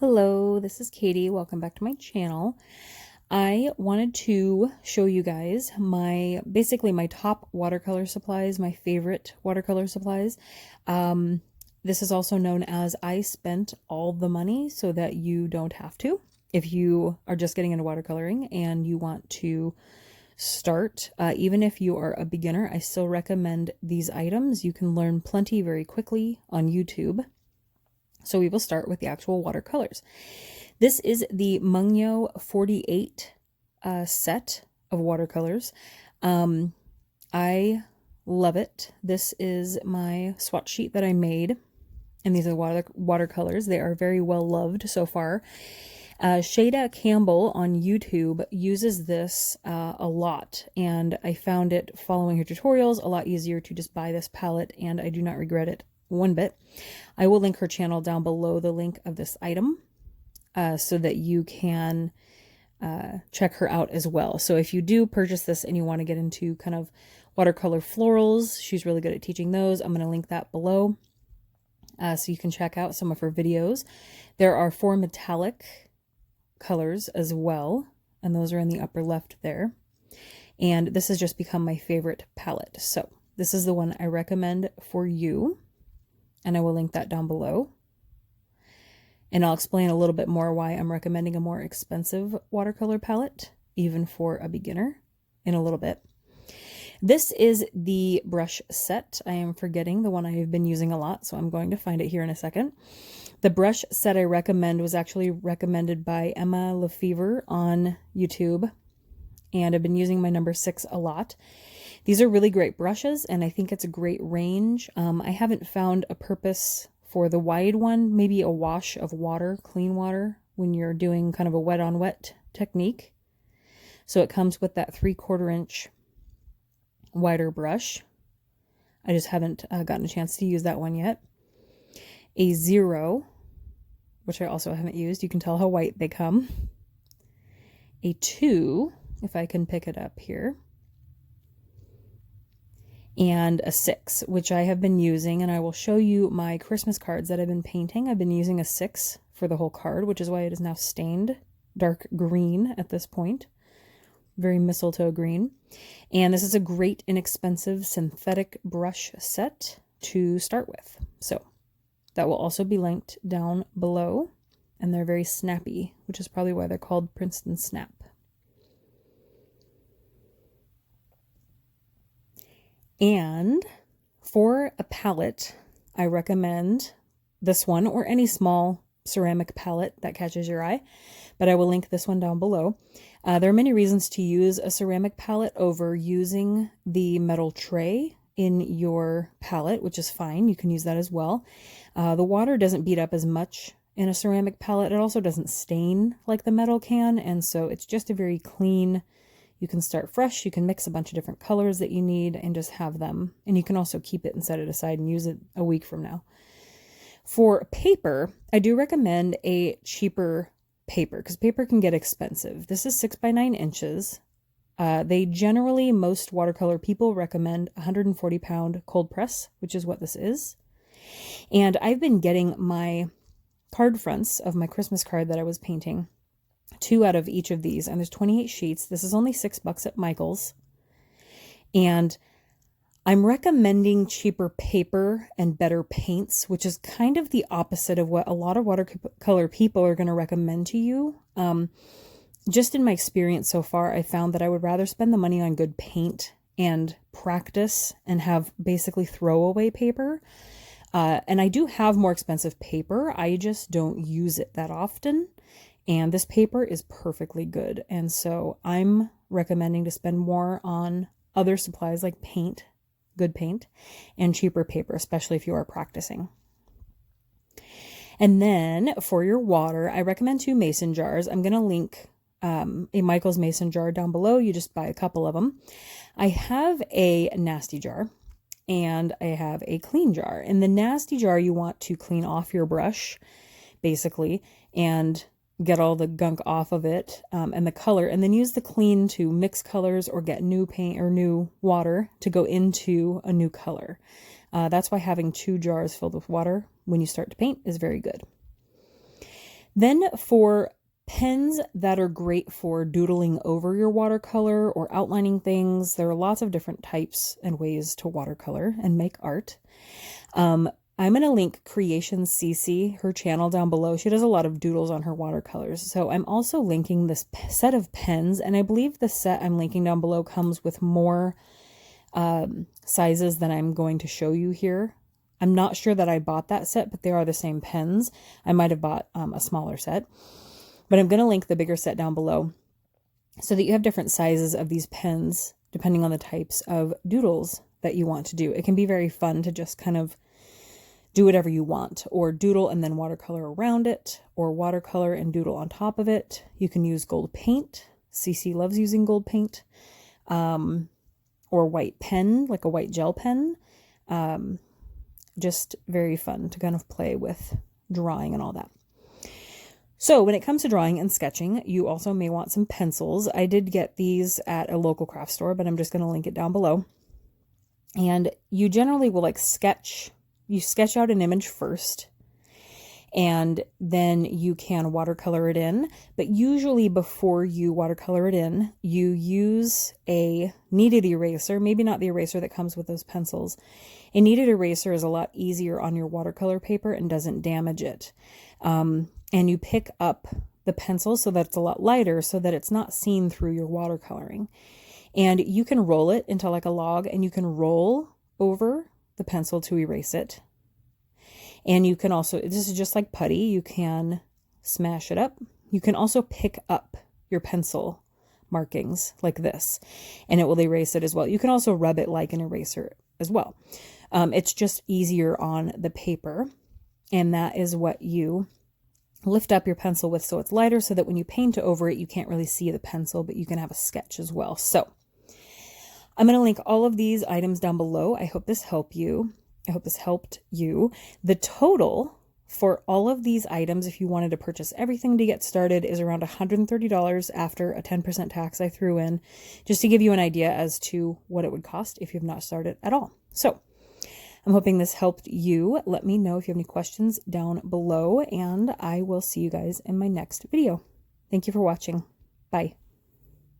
Hello, this is Katie. Welcome back to my channel. I wanted to show you guys basically my top watercolor supplies, my favorite watercolor supplies. This is also known as I spent all the money so that you don't have to. If you are just getting into watercoloring and you want to start, even if you are a beginner, I still recommend these items. You can learn plenty very quickly on YouTube. So we will start with the actual watercolors. This is the Mungyo 48 set of watercolors. I love it. This is my swatch sheet that I made, and these are watercolors. They are very well loved so far. Shada Campbell on YouTube uses this a lot, and I found it following her tutorials a lot easier to just buy this palette, and I do not regret it one bit. I will link her channel down below the link of this item so that you can check her out as well. So if you do purchase this and you want to get into kind of watercolor florals, she's really good at teaching those. I'm going to link that below so you can check out some of her videos. There are 4 metallic colors as well, and those are in the upper left there. And this has just become my favorite palette. So this is the one I recommend for you, and I will link that down below. And I'll explain a little bit more why I'm recommending a more expensive watercolor palette, even for a beginner, in a little bit. This is the brush set. I am forgetting the one I have been using a lot, so I'm going to find it here in a second. The brush set I recommend was actually recommended by Emma Lefevre on YouTube, and I've been using my number 6 a lot. These are really great brushes, and I think it's a great range. I haven't found a purpose for the wide one, maybe a wash of water, clean water, when you're doing kind of a wet on wet technique. So it comes with that 3/4 inch wider brush. I just haven't gotten a chance to use that one yet. A 0, which I also haven't used. You can tell how white they come. A 2, if I can pick it up here. And a 6, which I have been using, and I will show you my Christmas cards that I've been painting. I've been using a 6 for the whole card, which is why it is now stained dark green at this point. Very mistletoe green. And this is a great inexpensive synthetic brush set to start with. So that will also be linked down below, and they're very snappy, which is probably why they're called Princeton Snap. And for a palette, I recommend this one or any small ceramic palette that catches your eye, but I will link this one down below. There are many reasons to use a ceramic palette over using the metal tray in your palette, which is fine. You can use that as well. The water doesn't beat up as much in a ceramic palette. It also doesn't stain like the metal can, and so it's just a very clean. You can start fresh, you can mix a bunch of different colors that you need and just have them. And you can also keep it and set it aside and use it a week from now. For paper, I do recommend a cheaper paper because paper can get expensive. This is 6 by 9 inches. They generally, most watercolor people recommend 140-pound cold press, which is what this is. And I've been getting my card fronts of my Christmas card that I was painting, 2 out of each of these, and there's 28 sheets. This is only $6 at Michael's, and I'm recommending cheaper paper and better paints, which is kind of the opposite of what a lot of watercolor people are going to recommend to you. Just in my experience so far, I found that I would rather spend the money on good paint and practice and have basically throwaway paper. And I do have more expensive paper. I just don't use it that often. And this paper is perfectly good. And so I'm recommending to spend more on other supplies like paint, good paint, and cheaper paper, especially if you are practicing. And then for your water, I recommend 2 mason jars. I'm going to link a Michael's mason jar down below. You just buy a couple of them. I have a nasty jar and I have a clean jar. In the nasty jar, you want to clean off your brush, basically, and get all the gunk off of it and the color, and then use the clean to mix colors or get new paint or new water to go into a new color. That's why having 2 jars filled with water when you start to paint is very good. Then for pens that are great for doodling over your watercolor or outlining things, there are lots of different types and ways to watercolor and make art. I'm going to link Creation CC, her channel, down below. She does a lot of doodles on her watercolors. So I'm also linking this set of pens, and I believe the set I'm linking down below comes with more sizes than I'm going to show you here. I'm not sure that I bought that set, but they are the same pens. I might have bought a smaller set, but I'm going to link the bigger set down below so that you have different sizes of these pens depending on the types of doodles that you want to do. It can be very fun to just kind of do whatever you want, or doodle and then watercolor around it, or watercolor and doodle on top of it. You can use gold paint. Cece loves using gold paint, or white pen, like a white gel pen. Just very fun to kind of play with drawing and all that. So when it comes to drawing and sketching, you also may want some pencils. I did get these at a local craft store, but I'm just going to link it down below. And you generally will you sketch out an image first, and then you can watercolor it in. But usually before you watercolor it in, you use a kneaded eraser, maybe not the eraser that comes with those pencils. A kneaded eraser is a lot easier on your watercolor paper and doesn't damage it. And you pick up the pencil so that it's a lot lighter so that it's not seen through your watercoloring. And you can roll it into like a log, and you can roll over the pencil to erase it. And you can also, this is just like putty, you can smash it up. You can also pick up your pencil markings like this, and it will erase it as well. You can also rub it like an eraser as well. It's just easier on the paper, and that is what you lift up your pencil with so it's lighter, so that when you paint over it, you can't really see the pencil, but you can have a sketch as well. So I'm going to link all of these items down below. I hope this helped you. The total for all of these items, if you wanted to purchase everything to get started, is around $130 after a 10% tax I threw in, just to give you an idea as to what it would cost if you've not started at all. So I'm hoping this helped you. Let me know if you have any questions down below, and I will see you guys in my next video. Thank you for watching. Bye.